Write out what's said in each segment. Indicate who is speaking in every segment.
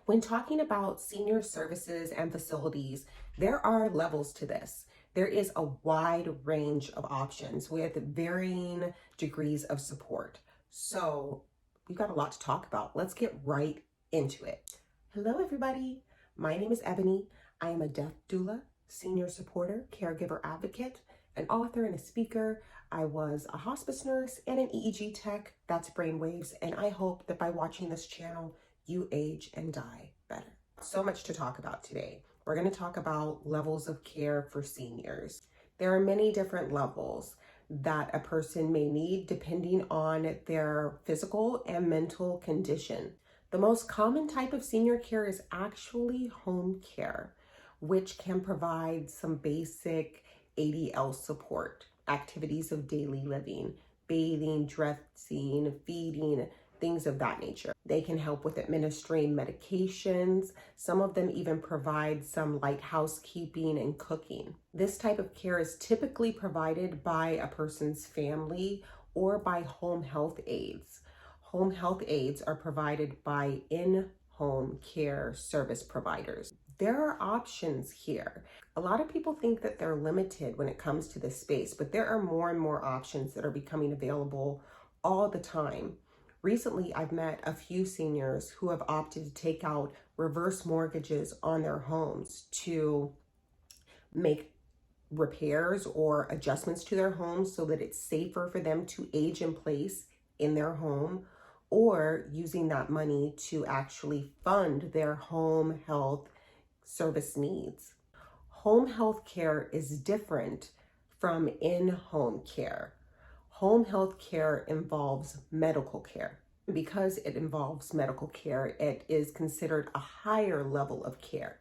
Speaker 1: When talking about senior services and facilities, there are levels to this. There is a wide range of options with varying degrees of support. So we've got a lot to talk about. Let's get right into it. Hello, everybody. My name is Ebony. I am a death doula, senior supporter, caregiver advocate, an author and a speaker. I was a hospice nurse and an EEG tech, that's brainwaves, and I hope that by watching this channel, you age and die better. So much to talk about today. We're going to talk about levels of care for seniors. There are many different levels that a person may need depending on their physical and mental condition. The most common type of senior care is actually home care, which can provide some basic ADL support, activities of daily living, bathing, dressing, feeding, things of that nature. They can help with administering medications. Some of them even provide some light housekeeping and cooking. This type of care is typically provided by a person's family or by home health aides. Home health aides are provided by in-home care service providers. There are options here. A lot of people think that they're limited when it comes to this space, but there are more and more options that are becoming available all the time. Recently, I've met a few seniors who have opted to take out reverse mortgages on their homes to make repairs or adjustments to their homes so that it's safer for them to age in place in their home, or using that money to actually fund their home health service needs. Home health care is different from in-home care. Home health care involves medical care. Because it involves medical care, it is considered a higher level of care.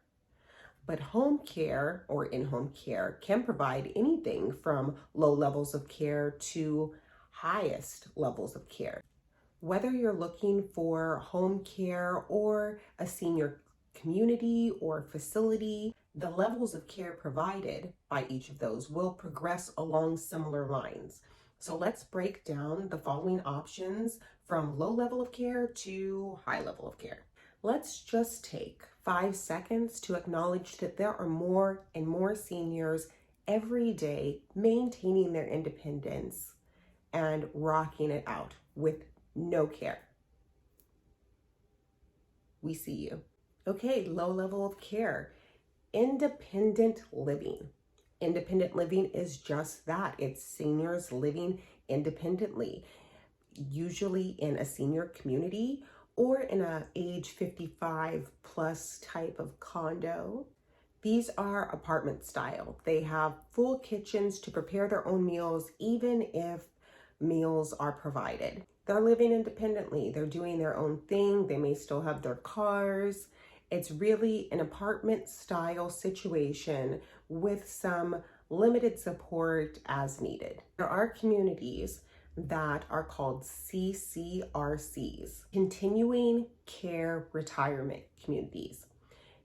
Speaker 1: But home care or in-home care can provide anything from low levels of care to highest levels of care. Whether you're looking for home care or a senior community or facility, the levels of care provided by each of those will progress along similar lines. So let's break down the following options from low level of care to high level of care. Let's just take 5 seconds to acknowledge that there are more and more seniors every day maintaining their independence and rocking it out with no care. We see you. Okay, low level of care, independent living. Independent living is just that. It's seniors living independently, usually in a senior community or in a age 55 plus type of condo. These are apartment style. They have full kitchens to prepare their own meals, even if meals are provided. They're living independently. They're doing their own thing. They may still have their cars. It's really an apartment style situation with some limited support as needed. There are communities that are called CCRCs, continuing care retirement communities.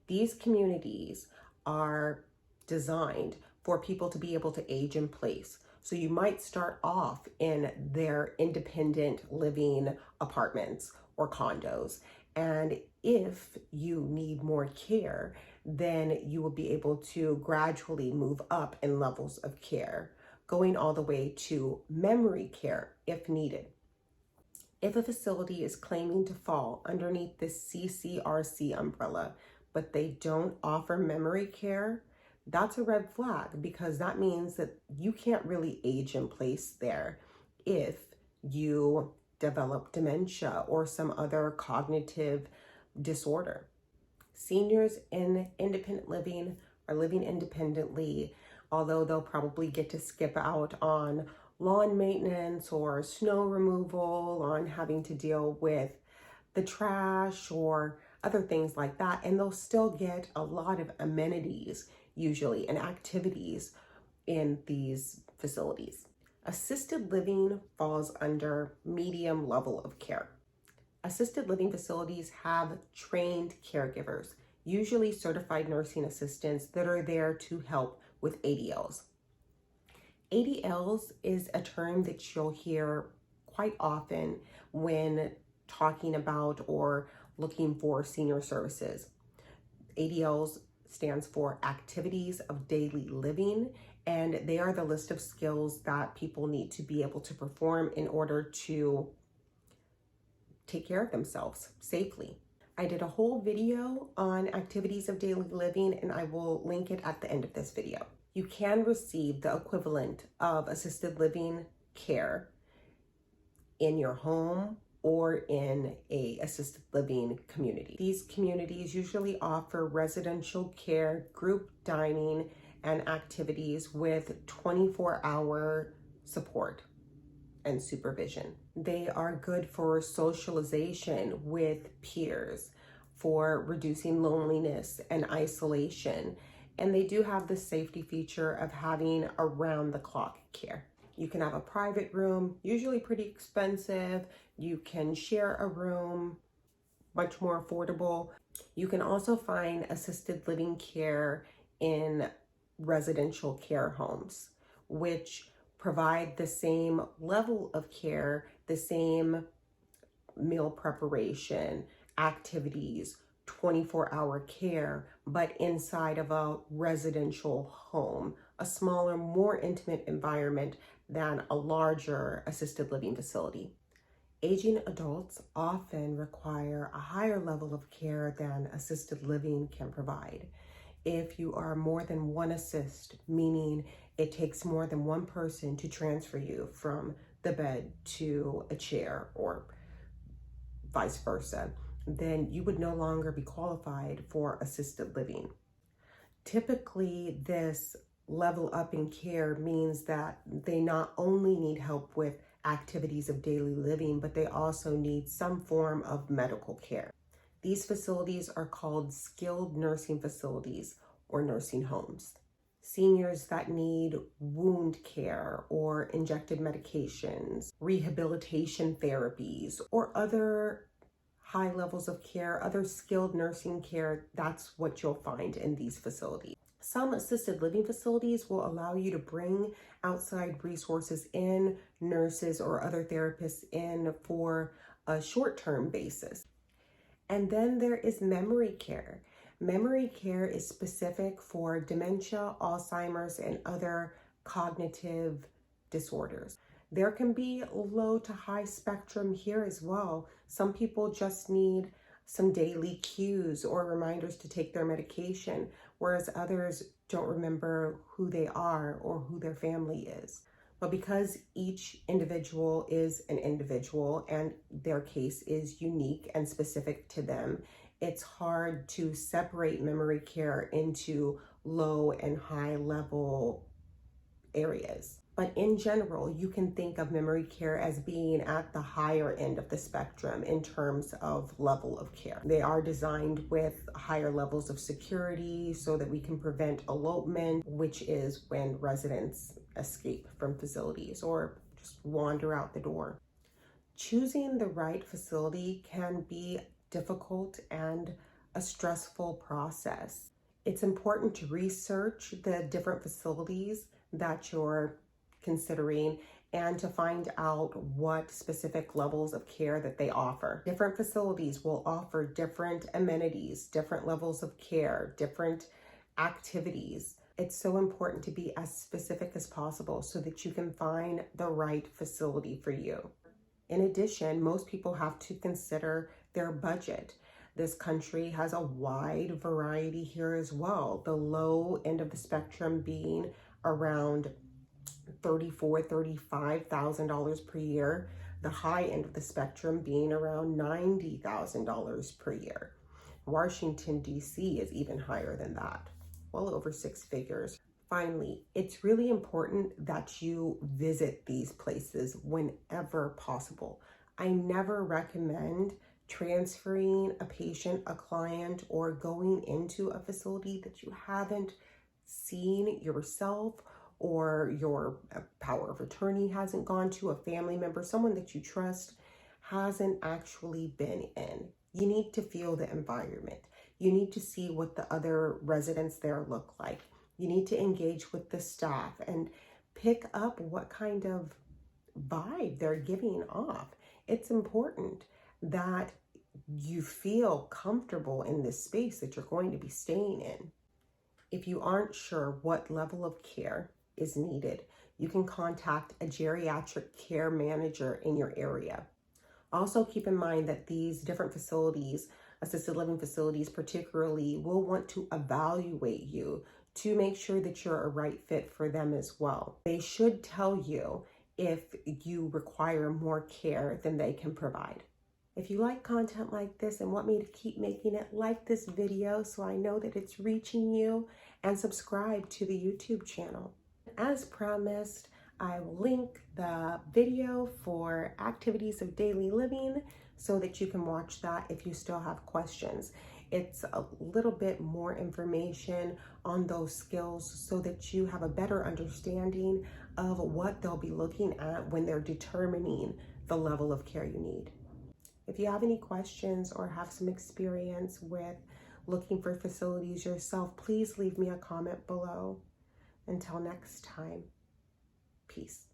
Speaker 1: These communities are designed for people to be able to age in place. So you might start off in their independent living apartments or condos. And if you need more care, then you will be able to gradually move up in levels of care, going all the way to memory care if needed. If a facility is claiming to fall underneath this CCRC umbrella, but they don't offer memory care, that's a red flag, because that means that you can't really age in place there if you develop dementia or some other cognitive disorder. Seniors in independent living are living independently, although they'll probably get to skip out on lawn maintenance or snow removal, on having to deal with the trash or other things like that, and they'll still get a lot of amenities usually and activities in these facilities. Assisted living falls under medium level of care. Assisted living facilities have trained caregivers, usually certified nursing assistants that are there to help with ADLs. ADLs is a term that you'll hear quite often when talking about or looking for senior services. ADLs stands for Activities of Daily Living, and they are the list of skills that people need to be able to perform in order to take care of themselves safely. I did a whole video on activities of daily living, and I will link it at the end of this video. You can receive the equivalent of assisted living care in your home or in a assisted living community. These communities usually offer residential care, group dining, and activities with 24-hour support and supervision. They are good for socialization with peers, for reducing loneliness and isolation, and they do have the safety feature of having around-the-clock care. You can have a private room, usually pretty expensive. You can share a room, much more affordable. You can also find assisted living care in residential care homes, which provide the same level of care, the same meal preparation, activities, 24-hour care, but inside of a residential home, a smaller, more intimate environment than a larger assisted living facility. Aging adults often require a higher level of care than assisted living can provide. If you are more than one assist, meaning it takes more than one person to transfer you from the bed to a chair or vice versa, then you would no longer be qualified for assisted living. Typically, this level up in care means that they not only need help with activities of daily living, but they also need some form of medical care. These facilities are called skilled nursing facilities or nursing homes. Seniors that need wound care or injected medications, rehabilitation therapies, or other high levels of care, other skilled nursing care, that's what you'll find in these facilities. Some assisted living facilities will allow you to bring outside resources in, nurses or other therapists in for a short-term basis. And then there is memory care. Memory care is specific for dementia, Alzheimer's, and other cognitive disorders. There can be low to high spectrum here as well. Some people just need some daily cues or reminders to take their medication, whereas others don't remember who they are or who their family is. But because each individual is an individual and their case is unique and specific to them, it's hard to separate memory care into low and high level areas. But in general, you can think of memory care as being at the higher end of the spectrum in terms of level of care. They are designed with higher levels of security so that we can prevent elopement, which is when residents escape from facilities or just wander out the door. Choosing the right facility can be difficult and a stressful process. It's important to research the different facilities that you're considering and to find out what specific levels of care that they offer. Different facilities will offer different amenities, different levels of care, different activities. It's so important to be as specific as possible so that you can find the right facility for you. In addition, most people have to consider their budget. This country has a wide variety here as well. The low end of the spectrum being around $34,000, $35,000 per year. The high end of the spectrum being around $90,000 per year. Washington, D.C. is even higher than that, well over six figures. Finally, it's really important that you visit these places whenever possible. I never recommend transferring a patient, a client, or going into a facility that you haven't seen yourself or your power of attorney hasn't gone to, a family member, someone that you trust hasn't actually been in. You need to feel the environment. You need to see what the other residents there look like. You need to engage with the staff and pick up what kind of vibe they're giving off. It's important that you feel comfortable in this space that you're going to be staying in. If you aren't sure what level of care is needed, you can contact a geriatric care manager in your area. Also keep in mind that these different facilities, assisted living facilities particularly, will want to evaluate you to make sure that you're a right fit for them as well. They should tell you if you require more care than they can provide. If you like content like this and want me to keep making it, like this video so I know that it's reaching you, and subscribe to the YouTube channel. As promised, I will link the video for activities of daily living so that you can watch that if you still have questions. It's a little bit more information on those skills so that you have a better understanding of what they'll be looking at when they're determining the level of care you need. If you have any questions or have some experience with looking for facilities yourself, please leave me a comment below. Until next time, peace.